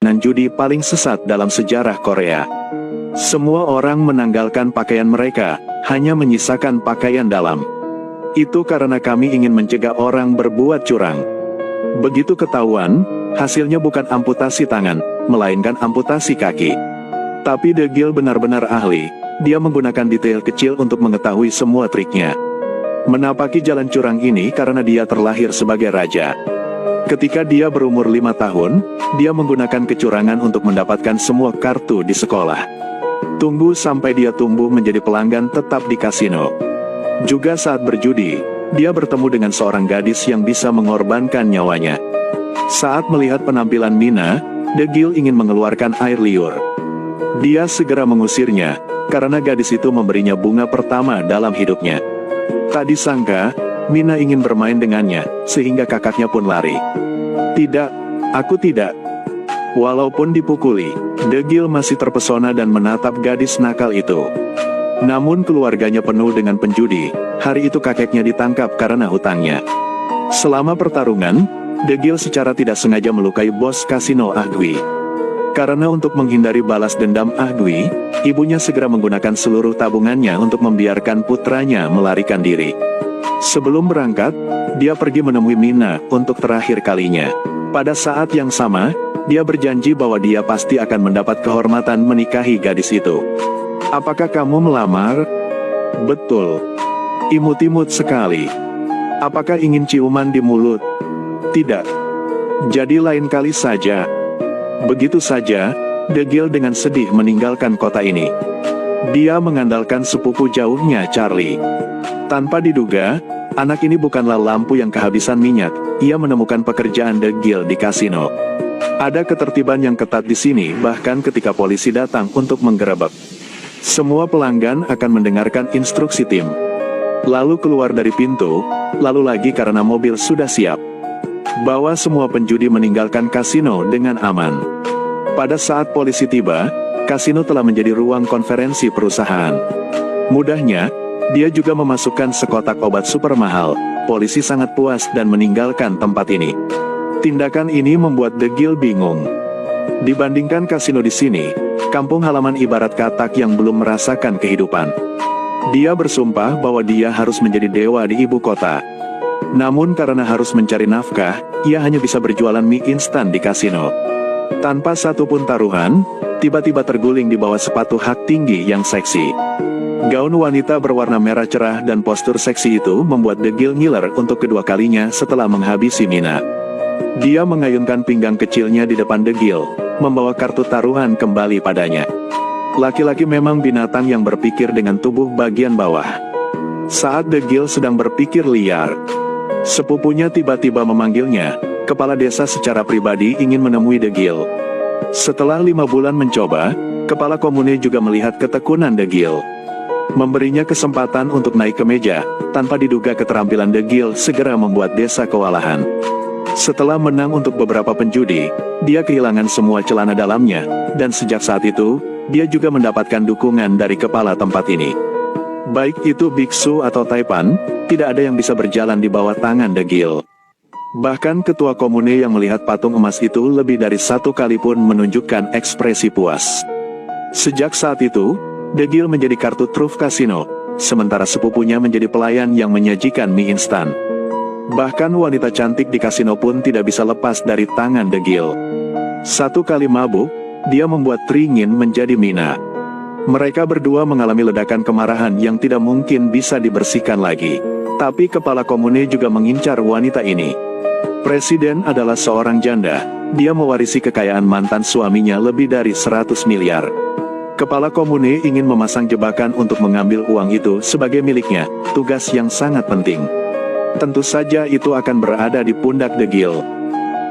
permainan judi paling sesat dalam sejarah Korea. Semua orang menanggalkan pakaian mereka, hanya menyisakan pakaian dalam. Itu karena kami ingin mencegah orang berbuat curang. Begitu ketahuan, hasilnya bukan amputasi tangan, melainkan amputasi kaki. Tapi De Gil benar-benar ahli, dia menggunakan detail kecil untuk mengetahui semua triknya. Menapaki jalan curang ini karena dia terlahir sebagai raja. Ketika dia berumur 5 tahun, dia menggunakan kecurangan untuk mendapatkan semua kartu di sekolah. Tunggu sampai dia tumbuh menjadi pelanggan tetap di kasino. Juga saat berjudi, dia bertemu dengan seorang gadis yang bisa mengorbankan nyawanya. Saat melihat penampilan Mina, De Gil ingin mengeluarkan air liur. Dia segera mengusirnya, karena gadis itu memberinya bunga pertama dalam hidupnya. Tak disangka, Mina ingin bermain dengannya, sehingga kakaknya pun lari. Tidak, aku tidak. Walaupun dipukuli, De Gil masih terpesona dan menatap gadis nakal itu. Namun keluarganya penuh dengan penjudi, hari itu kakeknya ditangkap karena hutangnya. Selama pertarungan, De Gil secara tidak sengaja melukai bos kasino Ah Dwi. Karena untuk menghindari balas dendam Ah Dwi, ibunya segera menggunakan seluruh tabungannya untuk membiarkan putranya melarikan diri. Sebelum berangkat, dia pergi menemui Mina untuk terakhir kalinya. Pada saat yang sama, dia berjanji bahwa dia pasti akan mendapat kehormatan menikahi gadis itu. Apakah kamu melamar? Betul. Imut-imut sekali. Apakah ingin ciuman di mulut? Tidak. Jadi lain kali saja. Begitu saja, De Gil dengan sedih meninggalkan kota ini. Dia mengandalkan sepupu jauhnya Charlie. Tanpa diduga, anak ini bukanlah lampu yang kehabisan minyak. Ia menemukan pekerjaan De Gil di kasino. Ada ketertiban yang ketat di sini, bahkan ketika polisi datang untuk menggerebek. Semua pelanggan akan mendengarkan instruksi tim. Lalu keluar dari pintu, lalu lagi karena mobil sudah siap. Bawa semua penjudi meninggalkan kasino dengan aman. Pada saat polisi tiba, kasino telah menjadi ruang konferensi perusahaan. Mudahnya, dia juga memasukkan sekotak obat super mahal. Polisi sangat puas dan meninggalkan tempat ini. Tindakan ini membuat De Gil bingung. Dibandingkan kasino di sini, kampung halaman ibarat katak yang belum merasakan kehidupan. Dia bersumpah bahwa dia harus menjadi dewa di ibu kota. Namun karena harus mencari nafkah, ia hanya bisa berjualan mie instan di kasino. Tanpa satupun taruhan, tiba-tiba terguling di bawah sepatu hak tinggi yang seksi. Gaun wanita berwarna merah cerah dan postur seksi itu membuat De Gil ngiler untuk kedua kalinya setelah menghabisi Mina. Dia mengayunkan pinggang kecilnya di depan De Gil, membawa kartu taruhan kembali padanya. Laki-laki memang binatang yang berpikir dengan tubuh bagian bawah. Saat De Gil sedang berpikir liar, sepupunya tiba-tiba memanggilnya. Kepala desa secara pribadi ingin menemui De Gil. Setelah 5 bulan mencoba, kepala komune juga melihat ketekunan De Gil. Memberinya kesempatan untuk naik ke meja, tanpa diduga keterampilan De Gil segera membuat desa kewalahan. Setelah menang untuk beberapa penjudi, dia kehilangan semua celana dalamnya, dan sejak saat itu, dia juga mendapatkan dukungan dari kepala tempat ini. Baik itu biksu atau taipan, tidak ada yang bisa berjalan di bawah tangan De Gil. Bahkan ketua komune yang melihat patung emas itu lebih dari 1 kali pun menunjukkan ekspresi puas. Sejak saat itu, De Gil menjadi kartu truf kasino, sementara sepupunya menjadi pelayan yang menyajikan mie instan. Bahkan wanita cantik di kasino pun tidak bisa lepas dari tangan De Gil. 1 kali mabuk, dia membuat Tringin menjadi Mina. Mereka berdua mengalami ledakan kemarahan yang tidak mungkin bisa dibersihkan lagi. Tapi kepala komune juga mengincar wanita ini. Presiden adalah seorang janda, dia mewarisi kekayaan mantan suaminya lebih dari 100 miliar. Kepala komune ingin memasang jebakan untuk mengambil uang itu sebagai miliknya, tugas yang sangat penting. Tentu saja itu akan berada di pundak De Gil.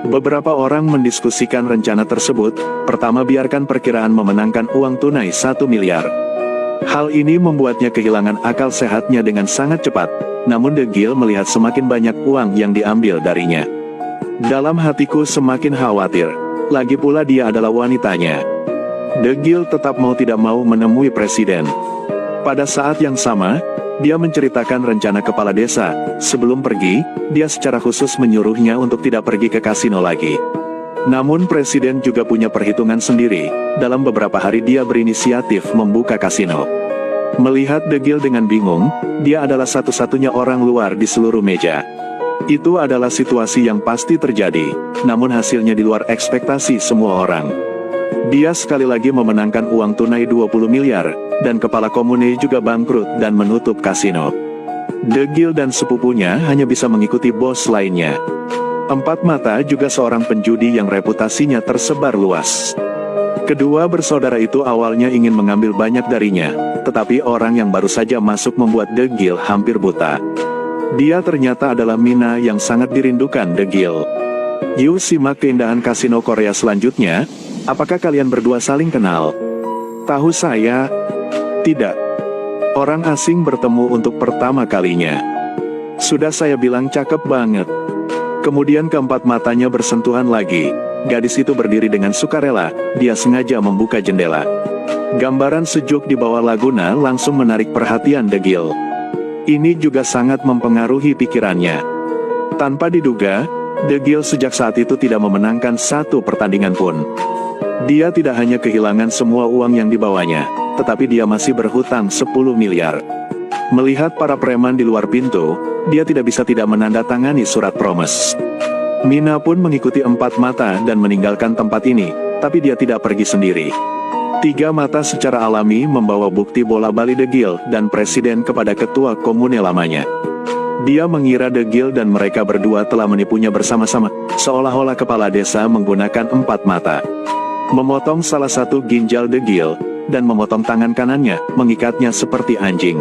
Beberapa orang mendiskusikan rencana tersebut. Pertama, biarkan perkiraan memenangkan uang tunai 1 miliar. Hal ini membuatnya kehilangan akal sehatnya dengan sangat cepat. Namun De Gil melihat semakin banyak uang yang diambil darinya. Dalam hatiku semakin khawatir. Lagi pula dia adalah wanitanya. De Gil tetap mau tidak mau menemui presiden. Pada saat yang sama, dia menceritakan rencana kepala desa. Sebelum pergi, dia secara khusus menyuruhnya untuk tidak pergi ke kasino lagi. Namun presiden juga punya perhitungan sendiri. Dalam beberapa hari dia berinisiatif membuka kasino. Melihat Degil dengan bingung, dia adalah satu-satunya orang luar di seluruh meja. Itu adalah situasi yang pasti terjadi, namun hasilnya di luar ekspektasi semua orang. Dia sekali lagi memenangkan uang tunai 20 miliar, dan kepala komune juga bangkrut dan menutup kasino. Degil dan sepupunya hanya bisa mengikuti bos lainnya. Empat Mata juga seorang penjudi yang reputasinya tersebar luas. Kedua bersaudara itu awalnya ingin mengambil banyak darinya, tetapi orang yang baru saja masuk membuat Degil hampir buta. Dia ternyata adalah Mina yang sangat dirindukan Degil. Yuk simak keindahan kasino Korea selanjutnya. Apakah kalian berdua saling kenal? Tahu saya? Tidak. Orang asing bertemu untuk pertama kalinya. Sudah saya bilang cakep banget. Kemudian keempat matanya bersentuhan lagi. Gadis itu berdiri dengan sukarela, dia sengaja membuka jendela. Gambaran sejuk di bawah laguna langsung menarik perhatian Degil. Ini juga sangat mempengaruhi pikirannya. Tanpa diduga, Degil sejak saat itu tidak memenangkan satu pertandingan pun. Dia tidak hanya kehilangan semua uang yang dibawanya, tetapi dia masih berhutang 10 miliar. Melihat para preman di luar pintu, dia tidak bisa tidak menandatangani surat promes. Mina pun mengikuti Empat Mata dan meninggalkan tempat ini, tapi dia tidak pergi sendiri. Tiga Mata secara alami membawa bukti bola bali Degil dan presiden kepada ketua komune lamanya. Dia mengira Degil dan mereka berdua telah menipunya bersama-sama, seolah-olah kepala desa menggunakan Empat Mata. Memotong salah satu ginjal Degil, dan memotong tangan kanannya, mengikatnya seperti anjing.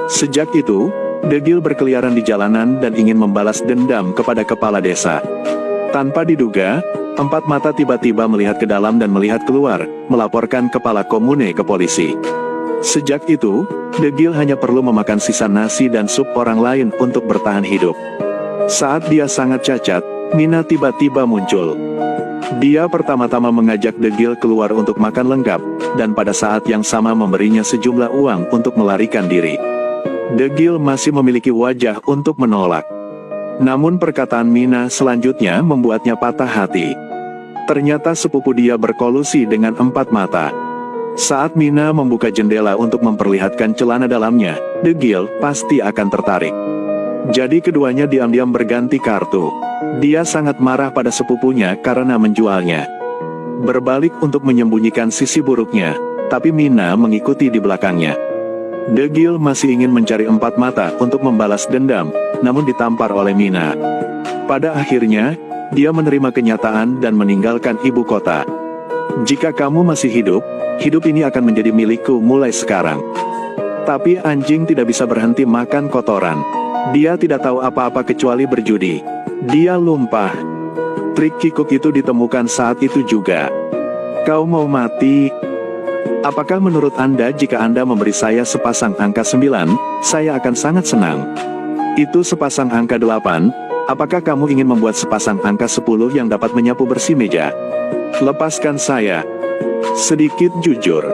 Sejak itu, Degil berkeliaran di jalanan dan ingin membalas dendam kepada kepala desa. Tanpa diduga, Empat Mata tiba-tiba melihat ke dalam dan melihat keluar, melaporkan kepala komune ke polisi. Sejak itu, Degil hanya perlu memakan sisa nasi dan sup orang lain untuk bertahan hidup. Saat dia sangat cacat, Mina tiba-tiba muncul. Dia pertama-tama mengajak Degil keluar untuk makan lengkap, dan pada saat yang sama memberinya sejumlah uang untuk melarikan diri. Degil masih memiliki wajah untuk menolak. Namun perkataan Mina selanjutnya membuatnya patah hati. Ternyata sepupu dia berkolusi dengan Empat Mata. Saat Mina membuka jendela untuk memperlihatkan celana dalamnya, Degil pasti akan tertarik. Jadi keduanya diam-diam berganti kartu. Dia sangat marah pada sepupunya karena menjualnya. Berbalik untuk menyembunyikan sisi buruknya, tapi Mina mengikuti di belakangnya. Degil masih ingin mencari Empat Mata untuk membalas dendam, namun ditampar oleh Mina. Pada akhirnya, dia menerima kenyataan dan meninggalkan ibu kota. Jika kamu masih hidup, hidup ini akan menjadi milikku mulai sekarang. Tapi anjing tidak bisa berhenti makan kotoran. Dia tidak tahu apa-apa kecuali berjudi. Dia lumpah. Trik kikuk itu ditemukan saat itu juga. Kau mau mati? Apakah menurut Anda jika Anda memberi saya sepasang angka 9, saya akan sangat senang. Itu sepasang angka 8, apakah kamu ingin membuat sepasang angka 10 yang dapat menyapu bersih meja? Lepaskan saya. Sedikit jujur.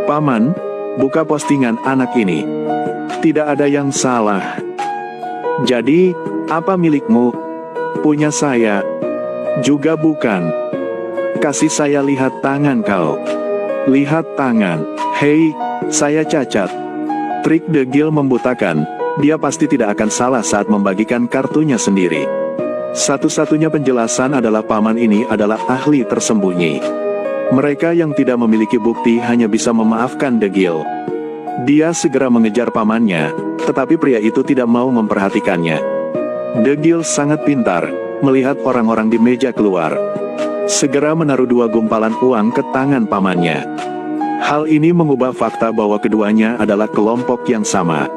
Paman, buka postingan anak ini. Tidak ada yang salah. Jadi, apa milikmu? Punya saya. Juga bukan. Kasih saya lihat tangan kau. Lihat tangan. Hei, saya cacat. Trik Degil membutakan. Dia pasti tidak akan salah saat membagikan kartunya sendiri. Satu-satunya penjelasan adalah paman ini adalah ahli tersembunyi. Mereka yang tidak memiliki bukti hanya bisa memaafkan Degil. Dia segera mengejar pamannya, tetapi pria itu tidak mau memperhatikannya. Degil sangat pintar, melihat orang-orang di meja keluar. Segera menaruh 2 gumpalan uang ke tangan pamannya. Hal ini mengubah fakta bahwa keduanya adalah kelompok yang sama.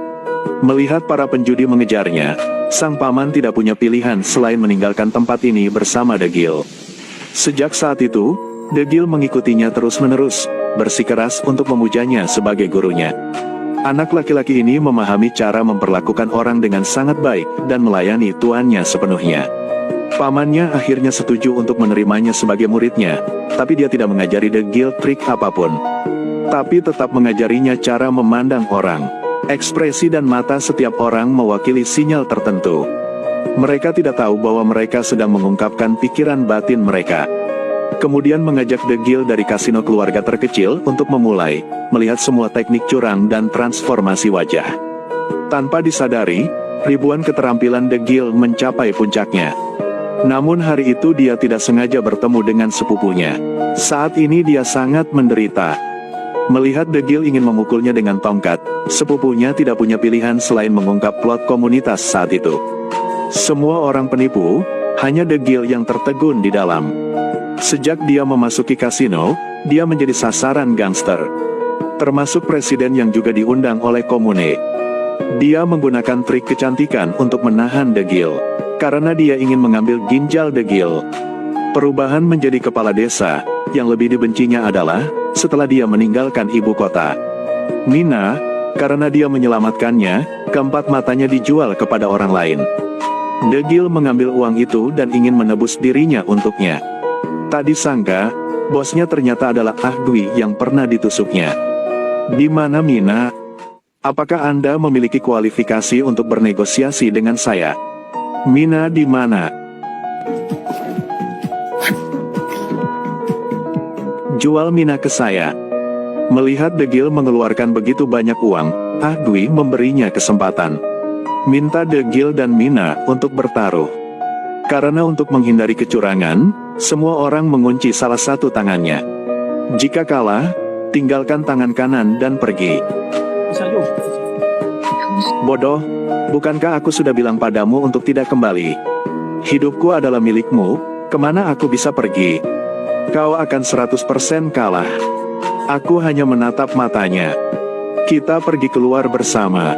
Melihat para penjudi mengejarnya, sang paman tidak punya pilihan selain meninggalkan tempat ini bersama Degil. Sejak saat itu, Degil mengikutinya terus-menerus, bersikeras untuk memujanya sebagai gurunya. Anak laki-laki ini memahami cara memperlakukan orang dengan sangat baik dan melayani tuannya sepenuhnya. Pamannya akhirnya setuju untuk menerimanya sebagai muridnya, tapi dia tidak mengajari Degil trik apapun. Tapi tetap mengajarinya cara memandang orang. Ekspresi dan mata setiap orang mewakili sinyal tertentu. Mereka tidak tahu bahwa mereka sedang mengungkapkan pikiran batin mereka. Kemudian mengajak Degil dari kasino keluarga terkecil untuk memulai melihat semua teknik curang dan transformasi wajah. Tanpa disadari, ribuan keterampilan Degil mencapai puncaknya. Namun hari itu dia tidak sengaja bertemu dengan sepupunya. Saat ini dia sangat menderita. Melihat Degil ingin memukulnya dengan tongkat, sepupunya tidak punya pilihan selain mengungkap plot komunitas saat itu. Semua orang penipu, hanya Degil yang tertegun di dalam. Sejak dia memasuki kasino, dia menjadi sasaran gangster. Termasuk presiden yang juga diundang oleh komune. Dia menggunakan trik kecantikan untuk menahan Degil. Karena dia ingin mengambil ginjal Degil. Perubahan menjadi kepala desa, yang lebih dibencinya adalah, setelah dia meninggalkan ibu kota. Mina, karena dia menyelamatkannya, keempat matanya dijual kepada orang lain. Degil mengambil uang itu dan ingin menebus dirinya untuknya. Tak disangka, bosnya ternyata adalah Ah Dwi yang pernah ditusuknya. Di mana Mina? Apakah Anda memiliki kualifikasi untuk bernegosiasi dengan saya? Mina di mana? Jual Mina ke saya. Melihat Degil mengeluarkan begitu banyak uang, Ah Dwi memberinya kesempatan. Minta Degil dan Mina untuk bertaruh. Karena untuk menghindari kecurangan, semua orang mengunci salah satu tangannya. Jika kalah, tinggalkan tangan kanan dan pergi. Bodoh, bukankah aku sudah bilang padamu untuk tidak kembali? Hidupku adalah milikmu, kemana aku bisa pergi? Kau akan 100% kalah. Aku hanya menatap matanya. Kita pergi keluar bersama.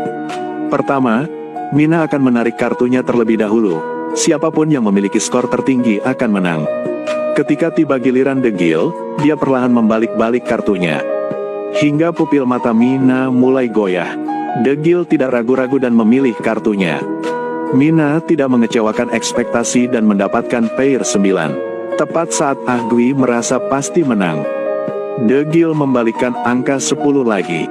Pertama, Mina akan menarik kartunya terlebih dahulu. Siapapun yang memiliki skor tertinggi akan menang. Ketika tiba giliran Degil, dia perlahan membalik-balik kartunya. Hingga pupil mata Mina mulai goyah. Degil tidak ragu-ragu dan memilih kartunya. Mina tidak mengecewakan ekspektasi dan mendapatkan pair 9. Tepat saat Ah Dwi merasa pasti menang. Degil membalikkan angka 10 lagi.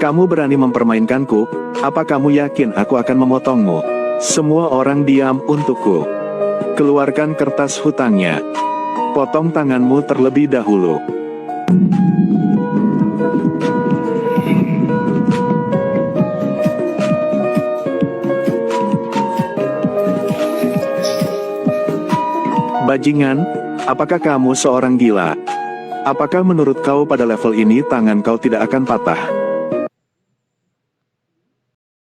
Kamu berani mempermainkanku? Apa kamu yakin aku akan memotongmu? Semua orang diam untukku. Keluarkan kertas hutangnya. Potong tanganmu terlebih dahulu. Bajingan, apakah kamu seorang gila? Apakah menurut kau pada level ini tangan kau tidak akan patah?